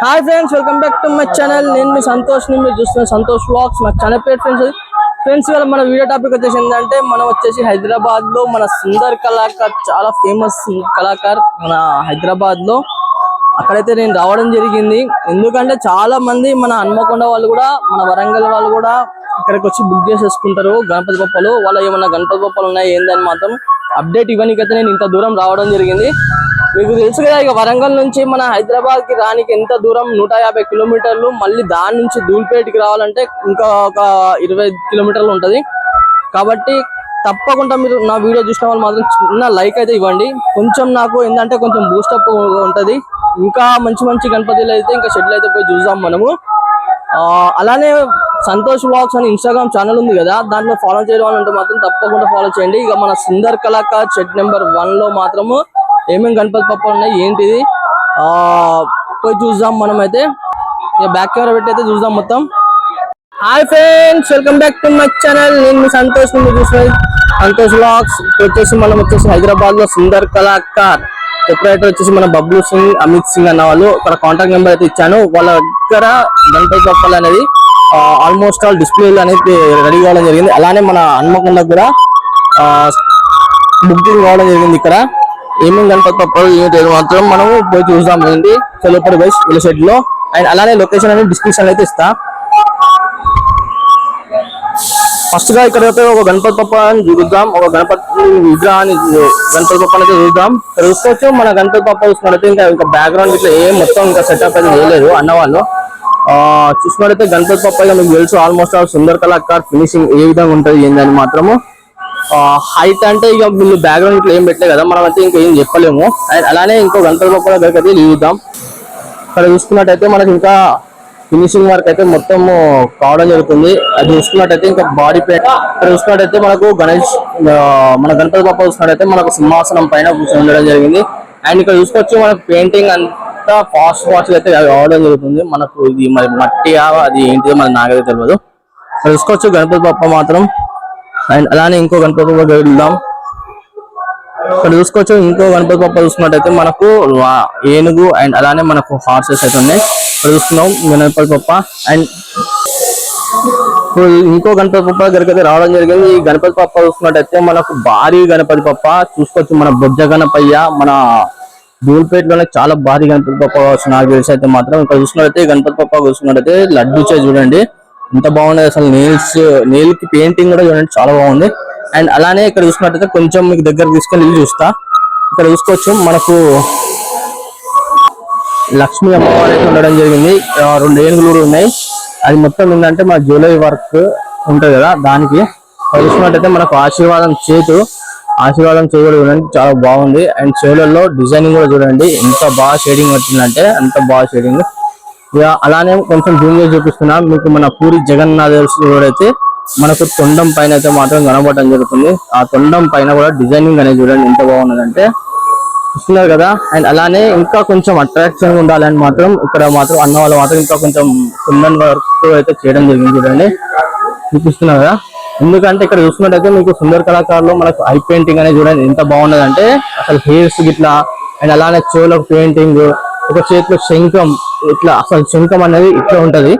Hi friends, welcome back to my channel. నేను మీ సంతోష్ ని మీరు చూస్తున్న సంతోష్ వ్లాగ్స్. మా ఛానల్ పేరు ఫ్రెండ్స్ ఇవాళ మన వీడియో టాపిక్ వచ్చేసి ఏంటంటే మనం వచ్చేసి హైదరాబాద్ లో మన సుందర్ కళాకార్, చాలా ఫేమస్ కళాకార్ మన హైదరాబాద్ లో. అక్కడైతే నేను రావడం జరిగింది. ఎందుకంటే చాలా మంది మన హన్మకొండ వాళ్ళు కూడా, మన వరంగల్ వాళ్ళు కూడా ఇక్కడికి వచ్చి బుక్ చేసేసుకుంటారు గణపతి బొప్పలు. వాళ్ళ ఏమన్నా గణపతి బొప్పలు ఉన్నాయి ఏందని మాత్రం అప్డేట్ ఇవ్వడానికైతే నేను ఇంత దూరం రావడం జరిగింది. మీకు తెలుసు కదా, ఇక వరంగల్ నుంచి మన హైదరాబాద్ కి రానికి ఎంత దూరం, 150 కిలోమీటర్లు. మళ్ళీ దాని నుంచి ధూల్పేటకి రావాలంటే ఇంకా ఒక 20 కిలోమీటర్లు ఉంటది. కాబట్టి తప్పకుండా మీరు నా వీడియో చూసిన వాళ్ళు మాత్రం చిన్న లైక్ అయితే ఇవ్వండి. కొంచెం నాకు ఏంటంటే కొంచెం బూస్టప్ ఉంటది. ఇంకా మంచి మంచి గణపతిలు అయితే ఇంకా షెడ్లు అయితే పోయి చూద్దాం మనము. అలానే సంతోష్ వ్లాగ్స్ అని ఇన్స్టాగ్రామ్ ఛానల్ ఉంది కదా, దాంట్లో ఫాలో చేయాలంటే మాత్రం తప్పకుండా ఫాలో చేయండి. ఇక మన సుందర్ కళాకార్ షెడ్ నెంబర్ 1 లో మాత్రము ఏమేమి గణపతి పప్పులు ఉన్నాయి ఏంటిది పోయి చూద్దాం మనమైతే. ఇక బ్యాక్ కెమెరా పెట్టి అయితే చూద్దాం మొత్తం. Hi friends, welcome back to my channel. నేను మీ సంతోష్ ని చూసిన సంతోష్ వ్లాగ్స్. వచ్చేసి మనం వచ్చేసి హైదరాబాద్ లో సుందర్ కళాకార్ ప్రొప్రైటర్ వచ్చేసి మన బబ్లు సింగ్, అమిత్ సింగ్ అన్న వాళ్ళు. ఇక్కడ కాంటాక్ట్ నెంబర్ అయితే ఇచ్చాను. వాళ్ళ దగ్గర గణపతి పప్పులు అనేది ఆల్మోస్ట్ ఆల్ డిస్ప్లేలు అనేది రెడీ కావడం జరిగింది. అలానే మన హన్మకొండ కూడా బుకింగ్ కావడం జరిగింది. ఇక్కడ ఏమేమి గణపతి పప్పులు ఏంటి మాత్రం మనం పోయి చూద్దాం. ఏంటి చెల్లపడి బైస్ వీళ్ళ షెడ్ లో. అండ్ అలానే లొకేషన్ అనేది డిస్క్రిప్షన్ అయితే ఇస్తా. ఫస్ట్ గా ఇక్కడ ఒక గణపతి పప్ప అని చూద్దాం. ఒక గణపతి విగ్రహాన్ని గణపతి పప్ప అయితే చూద్దాం. చూసుకోవచ్చు మన గణపతి పప్ప చూసుకున్నట్లయితే ఇంకా బ్యాక్గ్రౌండ్ ఇట్లా ఏం మొత్తం ఇంకా సెటప్ అయితే చేయలేదు అన్న వాళ్ళు. చూసుకున్నట్లయితే గణపతి పప్ప మీకు తెలుసు almost all Sundar Kalakar finishing ఏ విధంగా ఉంటుంది ఏందని మాత్రము. హైట్ అంటే ఇక వీళ్ళు బ్యాక్గ్రౌండ్ ఇట్లా ఏం పెట్టలే కదా, మనం అయితే ఇంకా ఏం చెప్పలేము. అండ్ అలానే ఇంకో గణపతి పప్ప దగ్గరికి అయితే చూద్దాం. ఇక్కడ చూసుకున్నట్టయితే మనకి ఇంకా ఫినిషింగ్ వర్క్ అయితే మొత్తం కావడం జరుగుతుంది. అది చూసుకున్నట్టయితే ఇంకా బాడీ పెయింట్. ఇక్కడ చూసుకున్నట్టయితే మనకు మన గణపతి పప్ప చూసుకున్నట్టయితే మనకు సింహాసనం పైన కూర్చొని ఉండడం జరిగింది. అండ్ ఇక్కడ చూసుకోవచ్చు మనకు పెయింటింగ్ అంతా ఫాస్ట్ అయితే కావడం జరుగుతుంది. మనకు ఇది మరి మట్టి అది ఏంటిదో మనకు నాకైతే తెలియదు. ఇక్కడ చూసుకోవచ్చు గణపతి పప్ప మాత్రం. అండ్ అలానే ఇంకో గణపతి పప్ప వెళ్దాం. ఇక్కడ చూసుకోవచ్చు ఇంకో గణపతి పప్ప చూసుకున్నట్టయితే మనకు ఏనుగు అండ్ అలానే మనకు హార్సెస్ అయితే ఉన్నాయి. ఇక్కడ చూస్తున్నాం గణపతి పప్ప. అండ్ ఇంకో గణపతి పప్ప దగ్గరికి అయితే రావడం జరిగింది. ఈ గణపతి పప్ప చూసుకున్నట్టయితే మనకు భారీ గణపతి పప్ప. చూసుకోవచ్చు మన బొజ్జ గణపయ్య, మన ధూల్పేటలోనే చాలా భారీ గణపతి పప్ప నాకు తెలిసి అయితే మాత్రం. ఇక్కడ చూసుకున్నట్టయితే గణపతి పప్ప చూసుకున్నట్టయితే లడ్డు చే చూడండి ఎంత బాగుంది. అసలు నెయిల్ కి పెయింటింగ్ కూడా చూడండి చాలా బాగుంది. అండ్ అలానే ఇక్కడ చూసుకున్నట్టయితే కొంచెం మీకు దగ్గర తీసుకొని చూస్తా. ఇక్కడ చూసుకోవచ్చు మనకు లక్ష్మీ అమ్మవారు అయితే ఉండడం జరిగింది. 2 ఏనుగులు కూడా ఉన్నాయి. అది మొత్తం ఏంటంటే మన జ్యువెలరీ వర్క్ ఉంటుంది కదా దానికి. చూసుకున్నట్టయితే మనకు ఆశీర్వాదం చేయడం చూడండి చాలా బాగుంది. అండ్ చెవులలో డిజైనింగ్ కూడా చూడండి ఎంత బాగా షేడింగ్ వచ్చిందంటే అంత బాగా షేడింగ్. అలానే కొంచెం జూమ్ చేసి చూపిస్తున్నా మీకు. మన పూరి జగన్నాథుడైతే మనకు తొండం పైన అయితే మాత్రం కనబడటం జరుగుతుంది. ఆ తొండం పైన కూడా డిజైనింగ్ అనేది చూడండి ఎంత బాగున్నదంటే చూస్తున్నారు కదా. అండ్ అలానే ఇంకా కొంచెం అట్రాక్షన్ ఉండాలని మాత్రం ఇక్కడ మాత్రం అన్న వాళ్ళు మాత్రం ఇంకా కొంచెం కుందన్ వర్క్ అయితే చేయడం జరిగింది చూడండి చూపిస్తున్నారు కదా. ఎందుకంటే ఇక్కడ చూసుకున్నట్టయితే మీకు సుందర్ కళాకారులో మనకు ఐ పెయింటింగ్ అనేది చూడండి ఎంత బాగున్నదంటే అసలు హెయిర్స్ గిట్లా. అండ్ అలానే చెవులకు పెయింటింగ్, ఒక చేతిలో శంఖం, ఇట్లా అసలు శంఖం అనేది ఇట్లా ఉంటది.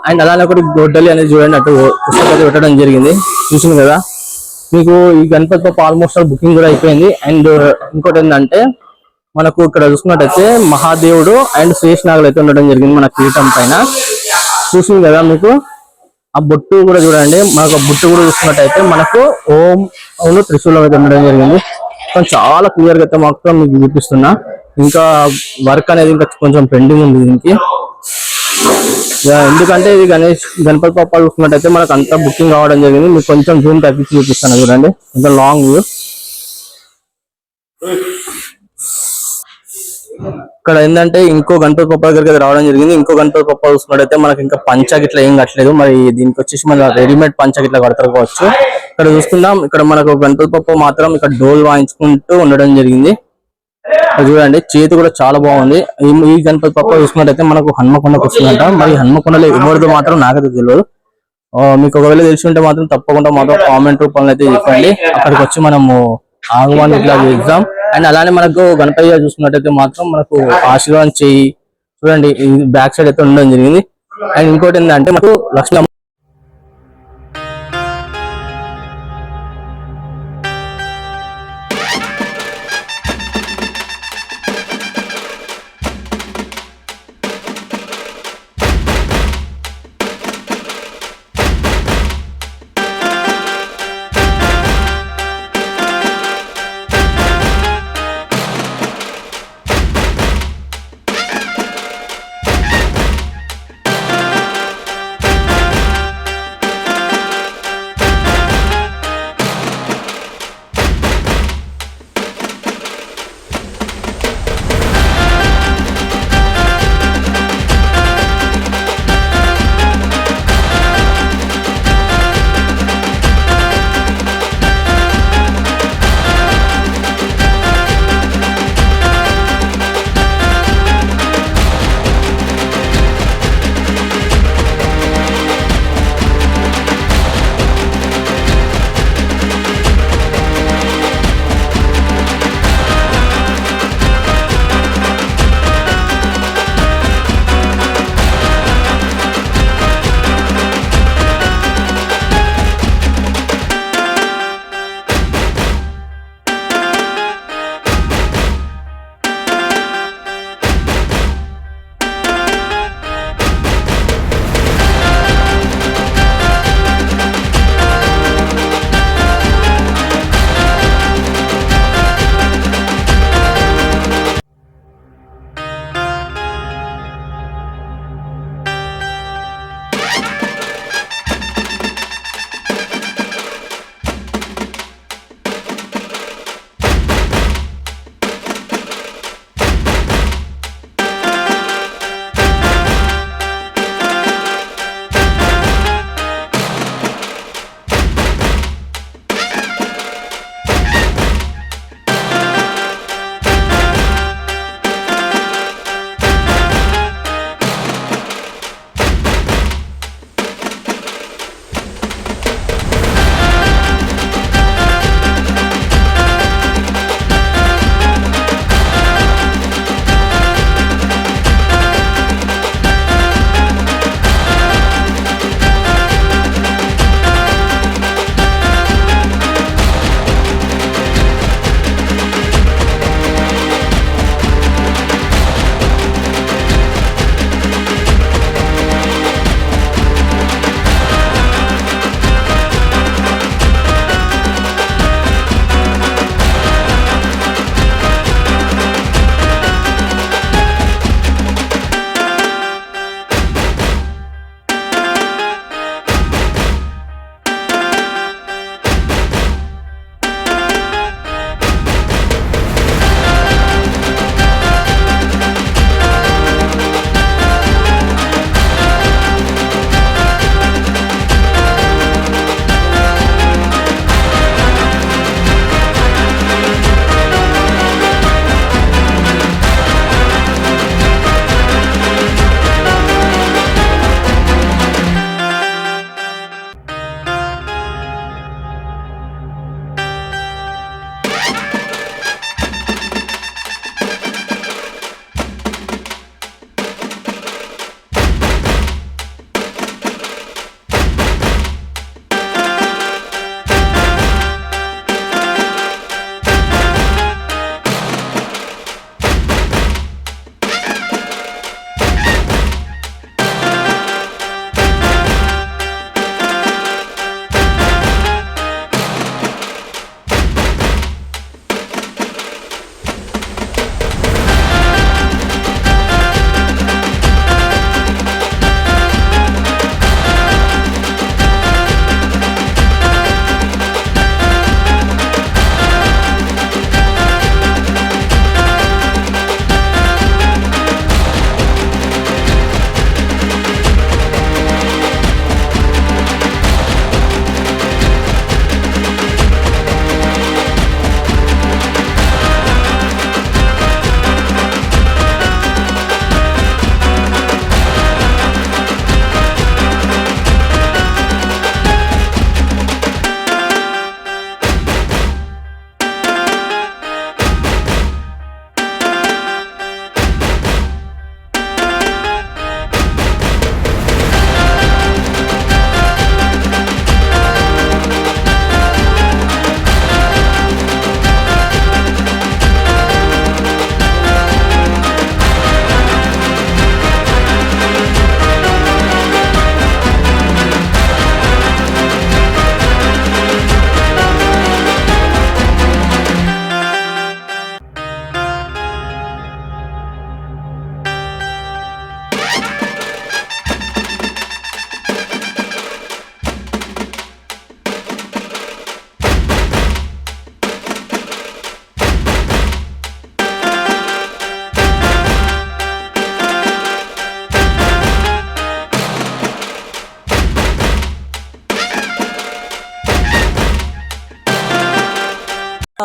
అండ్ అలానే ఒకటి గొడ్డలి అనేది చూడండి అటు పుస్తకాలు పెట్టడం జరిగింది చూసింది కదా. మీకు ఈ గణపతి పప్ప ఆల్మోస్ట్ బుకింగ్ కూడా అయిపోయింది. అండ్ ఇంకోటి ఏంటంటే మనకు ఇక్కడ చూసుకున్నట్టయితే మహాదేవుడు అండ్ శేషనాగులు అయితే ఉండడం జరిగింది మన కిరీటం పైన చూసింది కదా. మీకు ఆ బొట్టు కూడా చూడండి, మనకు ఆ బొట్టు కూడా చూసుకున్నట్టయితే మనకు ఓం అవును త్రిశూలం అయితే ఉండడం జరిగింది. చాలా క్లియర్ గా అయితే మాత్రం మీకు చూపిస్తున్నా. ఇంకా వర్క్ అనేది ఇంకా కొంచెం పెండింగ్ ఉంది దీనికి. ఎందుకంటే ఇది గణపతి పప్ప చూసుకున్నట్టయితే మనకు అంతా బుకింగ్ కావడం జరిగింది. మీకు కొంచెం జూమ్ తగ్గించి చూపిస్తాను చూడండి ఎంత లాంగ్ వ్యూ. ఇక్కడ ఏంటంటే ఇంకో గణపతి పప్ప దగ్గరికి రావడం జరిగింది. ఇంకో గణపతి పప్ప చూసుకున్నట్టయితే మనకి ఇంకా పంచ గిట్లా ఏం కట్టలేదు. మరి దీనికి వచ్చేసి మన రెడీమేడ్ పంచ గిట్లా కడతారు కావచ్చు. ఇక్కడ చూసుకుందాం. ఇక్కడ మనకు గణపతి పప్ప మాత్రం ఇక్కడ డోల్ వాయించుకుంటూ ఉండడం జరిగింది చూడండి. చేతి కూడా చాలా బాగుంది. ఈ గణపతి పప్ప చూసుకున్నట్టయితే మనకు హన్మకొండకు వస్తుందంట. మరి హన్మకొండలో ఎవరిదో మాత్రం నాకైతే తెలియదు. మీకు ఒకవేళ తెలిసి ఉంటే మాత్రం తప్పకుండా మాత్రం కామెంట్ రూపంలో అయితే చెప్పండి. అక్కడికి వచ్చి మనము ఆగమని ఇట్లా చేద్దాం. అండ్ అలానే మనకు గణపయ్య చూసుకున్నట్టయితే మాత్రం మనకు ఆశీర్వాదం చేయి చూడండి ఇది బ్యాక్ సైడ్ అయితే ఉండడం జరిగింది. అండ్ ఇంకోటి ఏంటంటే మనకు లక్ష్మీ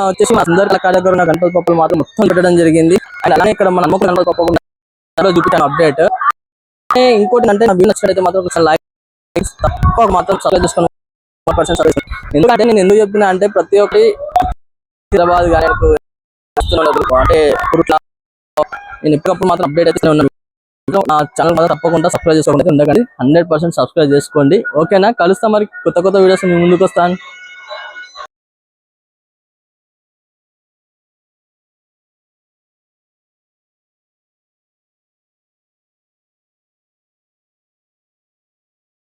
వచ్చేసి మా సుందర్ కళాకార దగ్గర ఉన్న గణపతి పప్పులు మాత్రం మొత్తం పెట్టడం జరిగింది. అండ్ అలానే ఇక్కడ మన నమ్మకం గణపతి పప్పు చూపించాను అప్డేట్. ఇంకోటి అంటే నా వీడియో నచ్చినట్లయితే మాత్రం ఒకసారి లైక్ తప్పక మాత్రం సబ్స్క్రైబ్ చేసుకోండి. ఎందుకంటే నేను ఎందుకు చెప్పినా అంటే ప్రతి ఒక్కటి హైదరాబాద్ కానీ అంటే నేను ఎప్పటికప్పుడు మాత్రం అప్డేట్ అయితే ఉన్నాను. నా ఛానల్ మాత్రం తప్పకుండా సబ్స్క్రైబ్ చేసుకోండి. ఉండకండి 100% సబ్స్క్రైబ్ చేసుకోండి. ఓకేనా, కలుస్తాం మరి కొత్త వీడియోస్ ముందుకు వస్తాను.